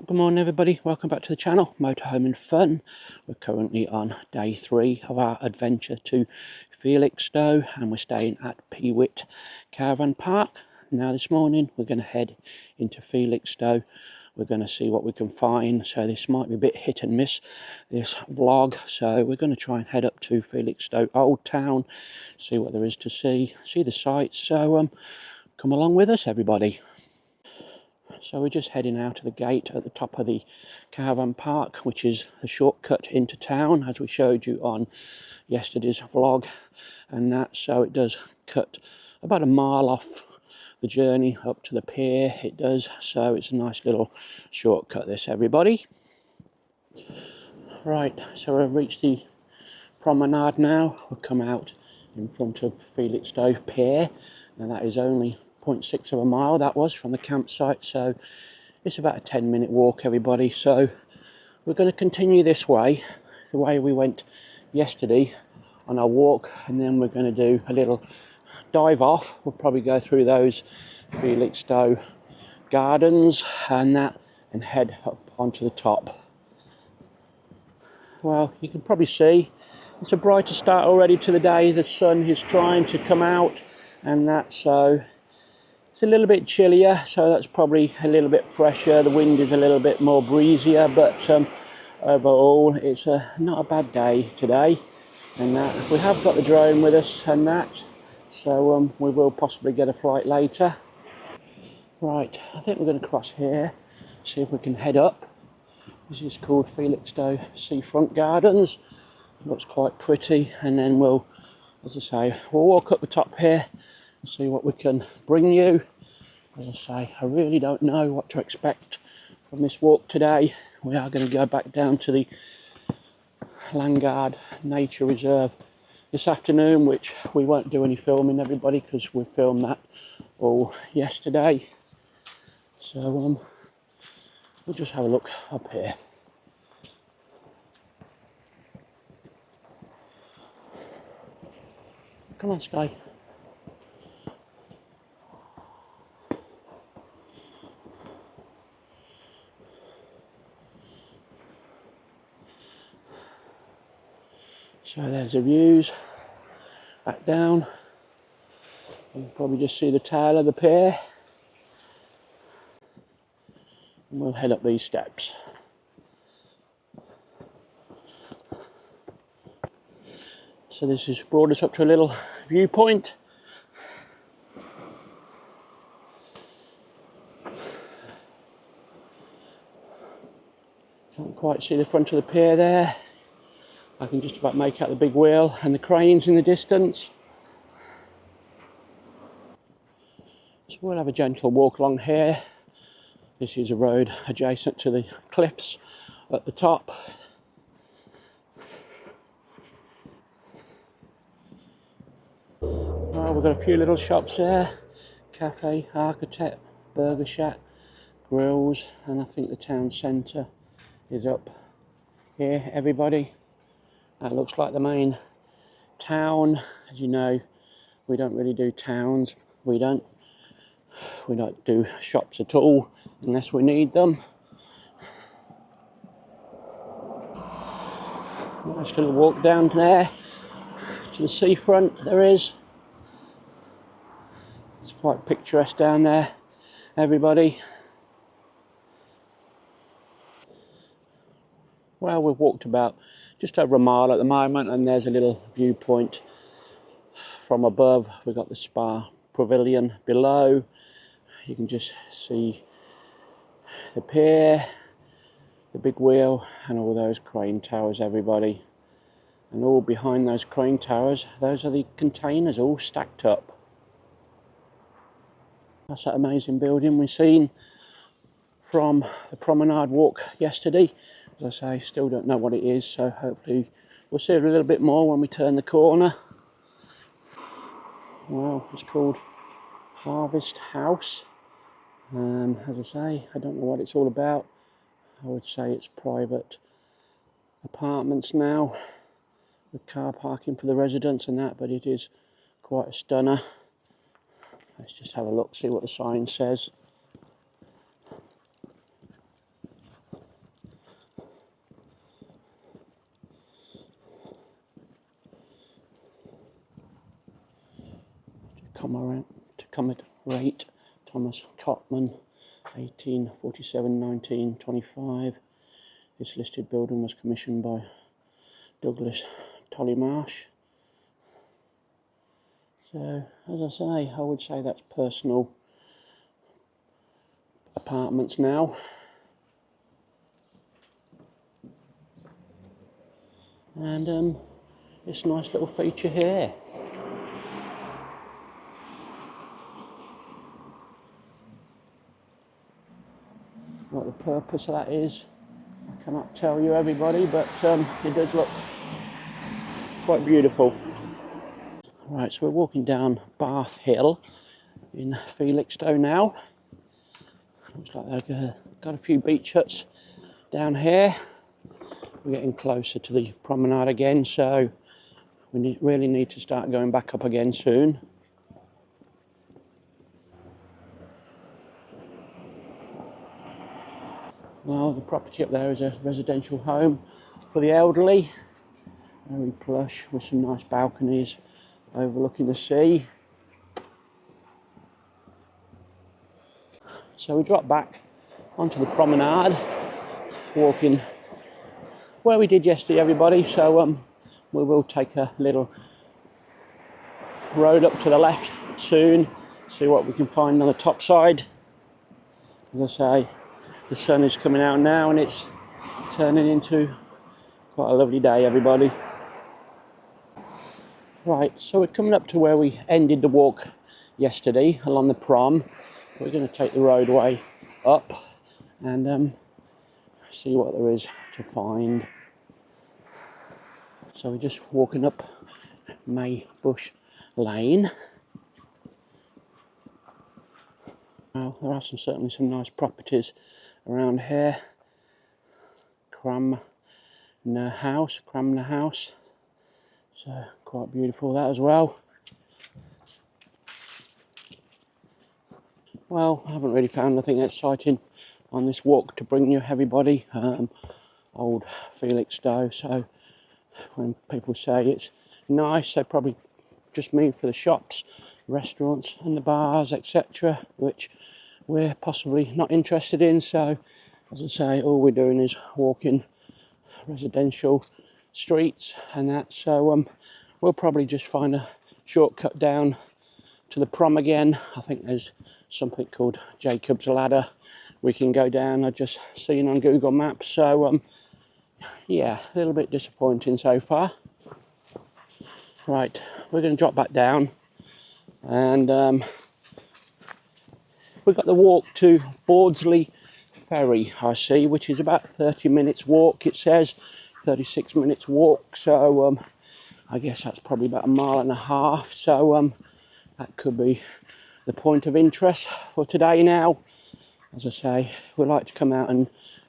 Good morning everybody, welcome back to the channel, Motorhome and Fun. We're currently on day 3 of our adventure to Felixstowe and we're staying at Peewit Caravan Park. Now this morning we're going to head into Felixstowe. We're going to see what we can find, so this might be a bit hit and miss, this vlog. So we're going to try and head up to Felixstowe Old Town, see what there is to see the sights. So come along with us everybody. So we're just heading out of the gate at the top of the caravan park, which is the shortcut into town, as we showed you on yesterday's vlog and that. So it does cut about a mile off the journey up to the pier, it does. So it's a nice little shortcut this everybody. Right, so we've reached the promenade now. We've come out in front of Felixstowe Pier. Now that is only 0.6 of a mile that was from the campsite, so it's about a 10-minute walk everybody. So we're going to continue this way, the way we went yesterday on our walk, and then we're going to do a little dive off. We'll probably go through those Felixstowe gardens and that and head up onto the top. Well, you can probably see it's a brighter start already to the day. The sun is trying to come out and that, so it's a little bit chillier, so that's probably a little bit fresher. The wind is a little bit more breezier, but overall it's not a bad day today. And that we have got the drone with us and that, so we will possibly get a flight later. Right, I think we're going to cross here, see if we can head up. This is called Felixstowe Seafront Gardens. Looks quite pretty, and then we'll, as I say, we'll walk up the top here and see what we can bring you. As I say, I really don't know what to expect from this walk today. We are going to go back down to the Landguard Nature Reserve this afternoon, which we won't do any filming everybody because we filmed that all yesterday. So we'll just have a look up here. Come on, Sky. So there's the views back down. You can probably just see the tail of the pier. And we'll head up these steps. So this has brought us up to a little viewpoint. Can't quite see the front of the pier there. I can just about make out the big wheel and the cranes in the distance. So we'll have a gentle walk along here. This is a road adjacent to the cliffs at the top. Well, we've got a few little shops there. Cafe, Architect, Burger Shack, Grills, and I think the town centre is up here everybody. That looks like the main town. As you know, we don't really do towns. We don't do shops at all unless we need them. Nice little walk down there to the seafront there is. It's quite picturesque down there, everybody. Well, we've walked about just over a mile at the moment, and there's a little viewpoint from above. We've got the spa pavilion below. You can just see the pier, the big wheel, and all those crane towers, everybody. And all behind those crane towers, those are the containers all stacked up. That's that amazing building we've seen from the promenade walk yesterday. As I say, still don't know what it is, so hopefully we'll see it a little bit more when we turn the corner. Well, it's called Harvest House. As I say, I don't know what it's all about. I would say it's private apartments now, with car parking for the residents and that, but it is quite a stunner. Let's just have a look, see what the sign says. commemorate Thomas Cotman, 1847-1925. This listed building was commissioned by Douglas Tollymarsh. So, as I say, I would say that's personal apartments now. And this nice little feature here. What the purpose of that is, I cannot tell you, everybody, but it does look quite beautiful. Right, so we're walking down Bath Hill in Felixstowe now. Looks like they've got a few beach huts down here. We're getting closer to the promenade again, so we really need to start going back up again soon. Well, the property up there is a residential home for the elderly. Very plush with some nice balconies overlooking the sea. So we drop back onto the promenade, walking where we did yesterday, everybody. So we will take a little road up to the left soon, see what we can find on the top side. As I say, the sun is coming out now and it's turning into quite a lovely day, everybody. Right, so we're coming up to where we ended the walk yesterday along the prom. We're going to take the roadway up and see what there is to find. So we're just walking up Maybush Lane. Well, there are certainly some nice properties around here. Cranmer House, so quite beautiful that as well. Well, I haven't really found nothing exciting on this walk to bring you, everybody. Old Felixstowe, so when people say it's nice, they probably just mean for the shops, restaurants and the bars, etc., which we're possibly not interested in. So, as I say, all we're doing is walking residential streets and that. So we'll probably just find a shortcut down to the prom again. I think there's something called Jacob's Ladder we can go down. I've just seen on Google Maps. So yeah, a little bit disappointing so far. Right, we're going to drop back down and we've got the walk to Felixstowe Ferry, I see, which is about 30 minutes walk. It says 36 minutes walk, so I guess that's probably about 1.5 miles. So that could be the point of interest for today now. As I say, we like to come out and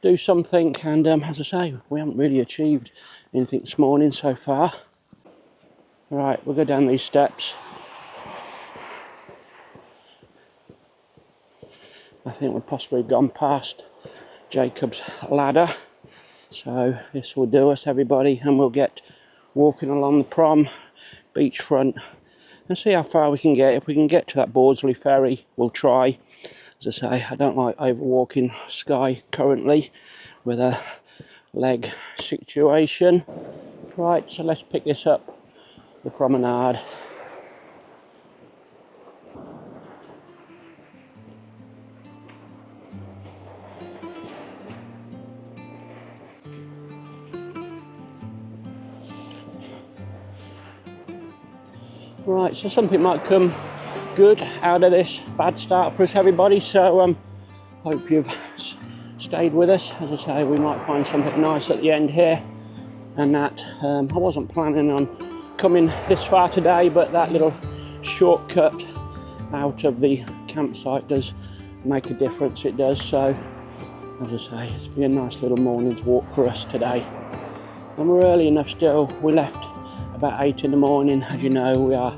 do something, and as I say, we haven't really achieved anything this morning so far. Right, we'll go down these steps. I think we've possibly gone past Jacob's Ladder. So this will do us, everybody, and we'll get walking along the prom beachfront and see how far we can get. If we can get to that Felixstowe Ferry, we'll try. As I say, I don't like overwalking Skye currently with a leg situation. Right, so let's pick this up, the promenade. Right, so something might come good out of this bad start for us, everybody. So hope you've stayed with us. As I say, we might find something nice at the end here. And that I wasn't planning on coming this far today, but that little shortcut out of the campsite does make a difference. It does. So as I say, it's been a nice little morning's walk for us today. And we're early enough still. We left about 8 in the morning. As you know, we are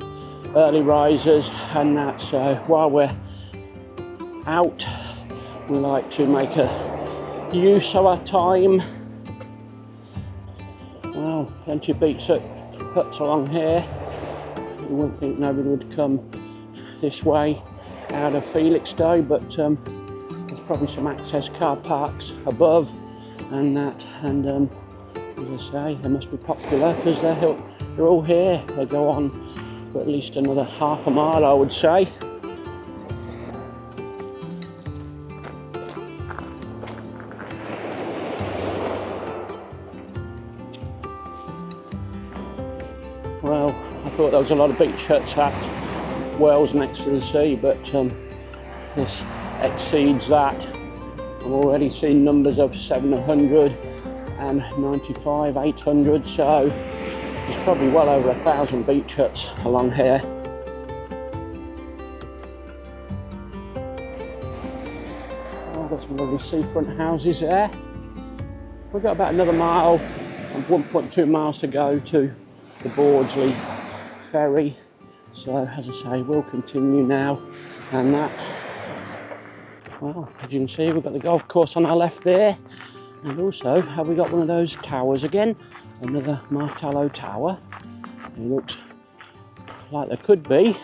early risers, and that, so while we're out, we like to make a use of our time. Well, plenty of beach huts along here. You wouldn't think nobody would come this way out of Felixstowe, but there's probably some access car parks above and that, and as I say, they must be popular because they're all here. They go on for at least another half a mile, I would say. Well, I thought there was a lot of beach huts at Wells next to the sea, but this exceeds that. I've already seen numbers of 700 and 95, 800, so there's probably well over 1,000 beach huts along here. Oh, got some lovely seafront houses there. We've got about another mile and 1.2 miles to go to the Suffolk Ferry, so as I say, we'll continue now. And that, well, as you can see, we've got the golf course on our left there, and also have we got one of those towers again, another Martello tower. It looks like there could be.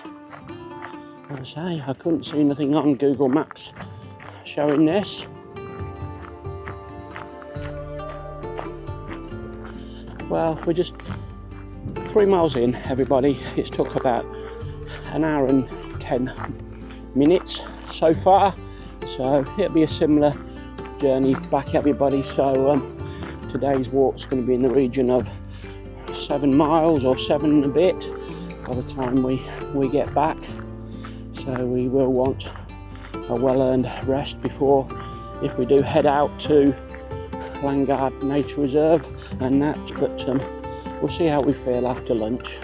As I say, I couldn't see nothing on Google Maps showing this. Well, we're just 3 miles in, everybody. It's took about an hour and 10 minutes so far, so it'll be a similar journey back, everybody. So today's walk's going to be in the region of 7 miles or 7 and a bit by the time we get back, so we will want a well-earned rest before, if we do head out to Langard Nature Reserve and that, but we'll see how we feel after lunch.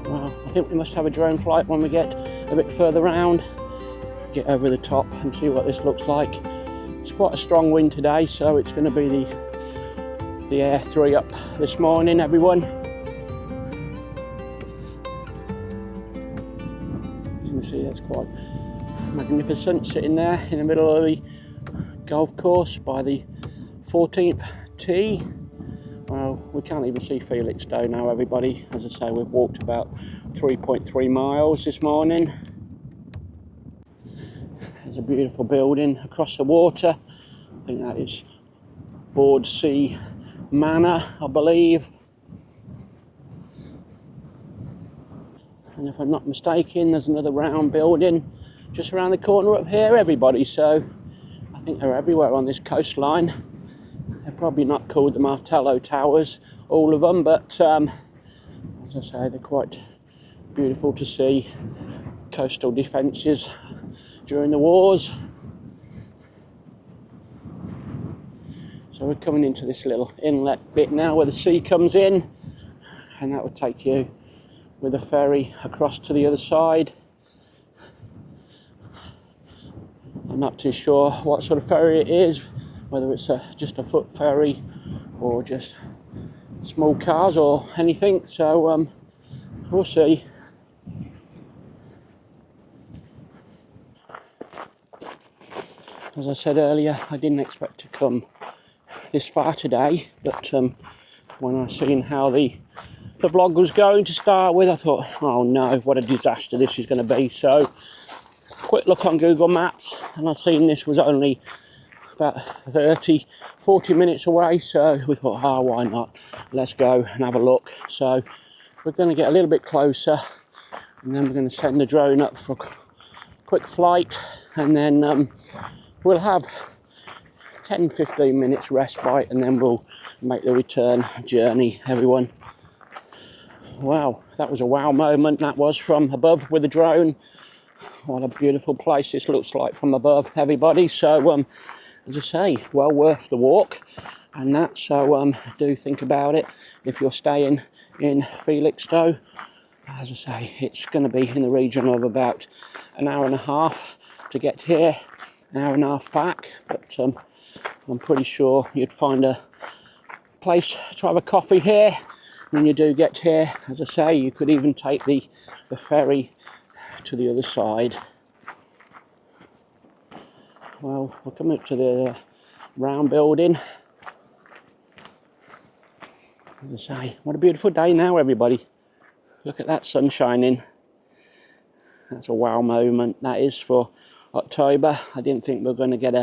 Well, I think we must have a drone flight when we get a bit further round, get over the top and see what this looks like. It's quite a strong wind today, so it's going to be the Air 3 up this morning, everyone. You can see that's quite magnificent, sitting there in the middle of the golf course by the 14th tee. Well, we can't even see Felixstowe now, everybody. As I say, we've walked about 3.3 miles this morning. There's a beautiful building across the water. I think that is Bordsea Manor, I believe. And if I'm not mistaken, there's another round building just around the corner up here, everybody. So I think they're everywhere on this coastline. They're probably not called the Martello Towers, all of them, but as I say, they're quite beautiful to see. Coastal defences during the wars. So we're coming into this little inlet bit now where the sea comes in, and that would take you with a ferry across to the other side. I'm not too sure what sort of ferry it is, whether it's just a foot ferry or just small cars or anything, so we'll see. As I said earlier, I didn't expect to come this far today, but when I seen how the vlog was going to start with, I thought, oh no, what a disaster this is going to be. So quick look on Google Maps, and I seen this was only about 40 minutes away, so we thought, oh, why not, let's go and have a look. So we're going to get a little bit closer, and then we're going to send the drone up for a quick flight, and then we'll have 10-15 minutes respite, and then we'll make the return journey, everyone. Wow, that was a wow moment, that was, from above with the drone. What a beautiful place this looks like from above, everybody. So as I say, well worth the walk and that, so do think about it if you're staying in Felixstowe. As I say, it's going to be in the region of about an hour and a half to get here, an hour and a half back, but I'm pretty sure you'd find a place to have a coffee here when you do get here. As I say, you could even take the ferry to the other side. Well, we're coming up to the round building. As I say, what a beautiful day now, everybody. Look at that sun shining. That's a wow moment, that is, for October. I didn't think we were going to get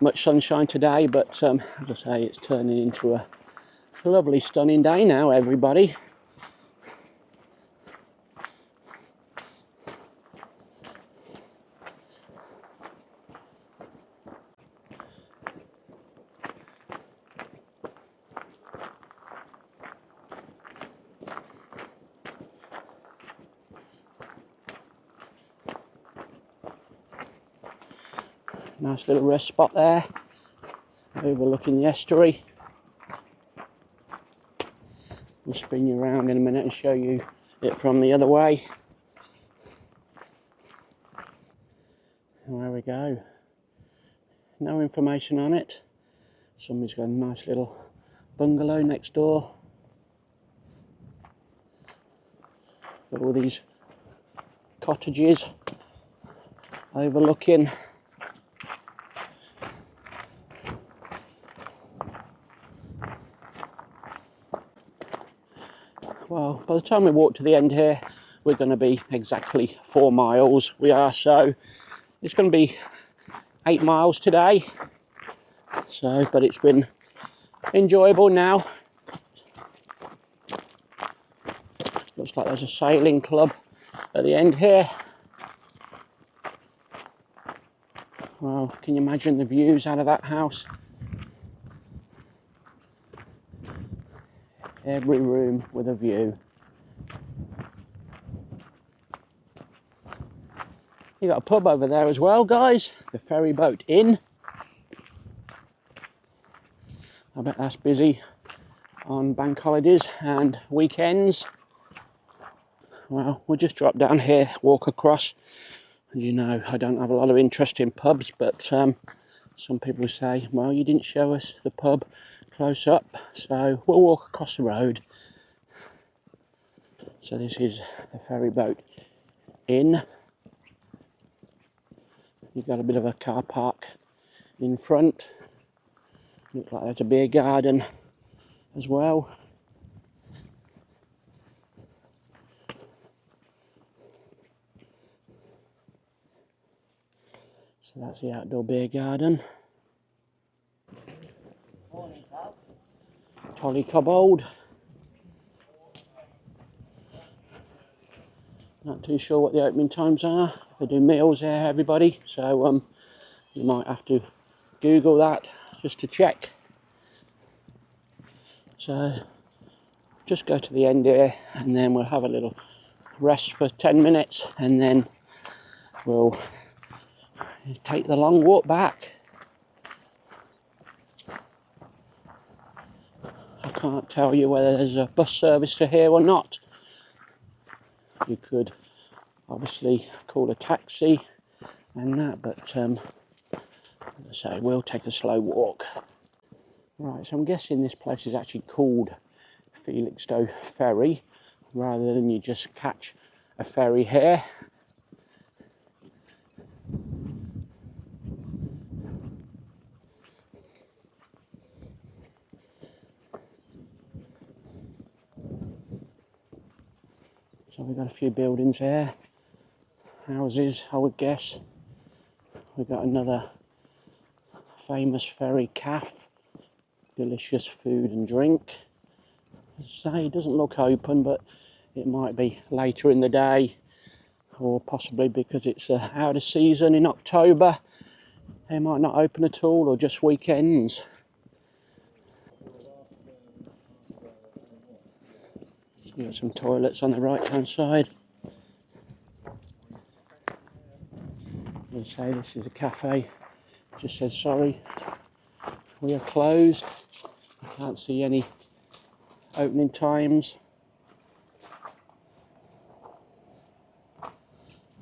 much sunshine today, but as I say, it's turning into a lovely, stunning day now, everybody. Nice little rest spot there, overlooking the estuary. I'll spin you around in a minute and show you it from the other way. And there we go. No information on it. Somebody's got a nice little bungalow next door. Got all these cottages overlooking. Well, by the time we walk to the end here, we're going to be exactly 4 miles. We are, so it's going to be 8 miles today. So, but it's been enjoyable now. Looks like there's a sailing club at the end here. Well, can you imagine the views out of that house? Every room with a view. You got a pub over there as well, guys. The Ferry Boat Inn. I bet that's busy on bank holidays and weekends. Well, we'll just drop down here, walk across. As you know, I don't have a lot of interest in pubs, but some people say, well, you didn't show us the pub close up, so we'll walk across the road. So this is the Ferry Boat Inn. You've got a bit of a car park in front. Looks like there's a beer garden as well. So that's the outdoor beer garden. Tolly Cobbold. Not too sure what the opening times are. They do meals there, everybody. So you might have to Google that just to check. So just go to the end here, and then we'll have a little rest for 10 minutes, and then we'll take the long walk back. I can't tell you whether there's a bus service to here or not. You could obviously call a taxi and that, but so we'll take a slow walk. Right, so I'm guessing this place is actually called Felixstowe Ferry, rather than you just catch a ferry here. So we've got a few buildings here, houses, I would guess. We've got another famous ferry cafe, delicious food and drink. As I say, it doesn't look open, but it might be later in the day, or possibly because it's out of season in October, they might not open at all, or just weekends. You've got some toilets on the right hand side. They say this is a cafe. Just says sorry, we are closed. I can't see any opening times.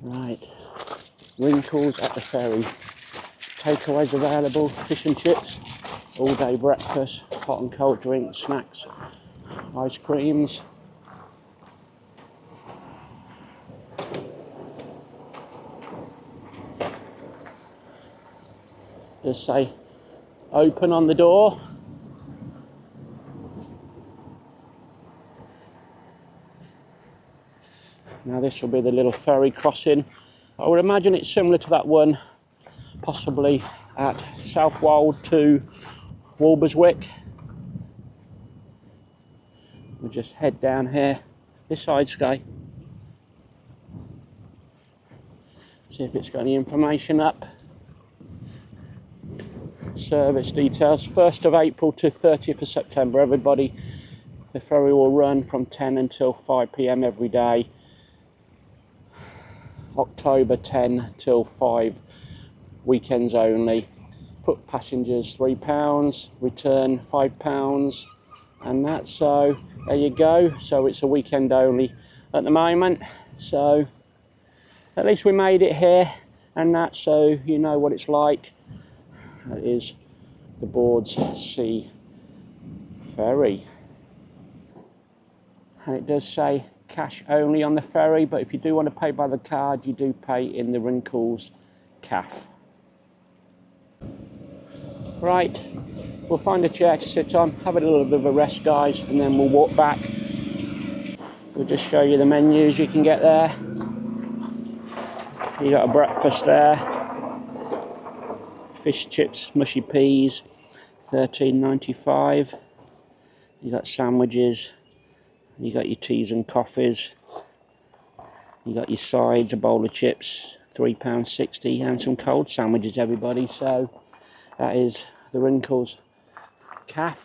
Right, wrinkles at the ferry. Takeaways available, fish and chips, all day breakfast, hot and cold drinks, snacks, ice creams. Just say open on the door. Now this will be the little ferry crossing. I would imagine it's similar to that one, possibly at Southwold to Walberswick. We'll just head down here, this side, Sky. See if it's got any information up. Service details, 1st of April to 30th of September, everybody. The ferry will run from 10 until 5 PM every day. October 10 till 5, weekends only. Foot passengers £3, return £5, and that's so. There you go. So it's a weekend only at the moment. So at least we made it here, and that's so you know what it's like. That is the Boards Sea Ferry, and it does say cash only on the ferry, but if you do want to pay by the card, you do pay in the Wrinkles CAF. Right, we'll find a chair to sit on, have a little bit of a rest, guys, and then we'll walk back. We'll just show you the menus you can get there. You got a breakfast there, fish chips, mushy peas, £13.95. You got sandwiches, you got your teas and coffees, you got your sides, a bowl of chips, £3.60, and some cold sandwiches, everybody. So that is the Wrinkles CAF.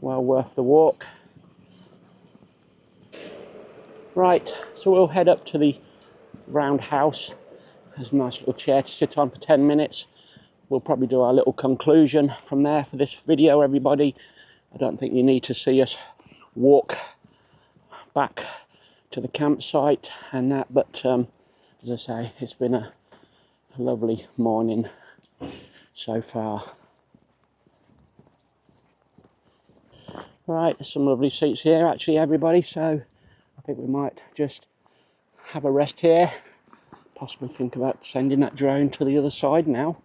Well worth the walk. Right, so we'll head up to the roundhouse. There's a nice little chair to sit on for 10 minutes. We'll probably do our little conclusion from there for this video, everybody. I don't think you need to see us walk back to the campsite and that, but as I say, it's been a lovely morning so far. Right, there's some lovely seats here actually, everybody, so I think we might just have a rest here, possibly think about sending that drone to the other side now.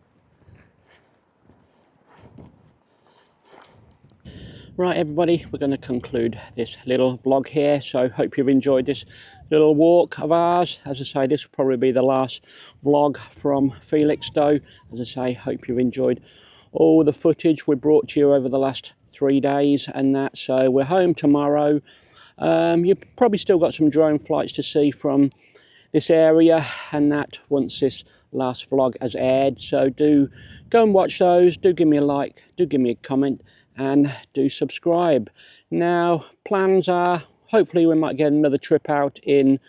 Right, everybody, we're going to conclude this little vlog here, so hope you've enjoyed this little walk of ours. As I say, this will probably be the last vlog from Felixstowe. As I say, hope you've enjoyed all the footage we brought to you over the last 3 days and that. So we're home tomorrow. You've probably still got some drone flights to see from this area and that once this last vlog has aired, so do go and watch those. Do give me a like, do give me a comment, and do subscribe. Now plans are hopefully we might get another trip out in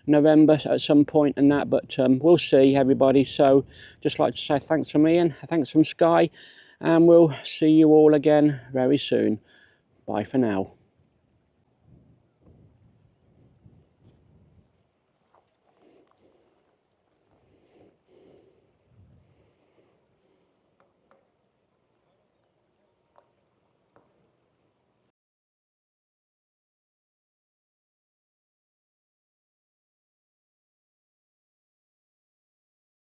November at some point and that, but we'll see, everybody. So just like to say thanks from Ian, thanks from Sky, and we'll see you all again very soon. Bye for now.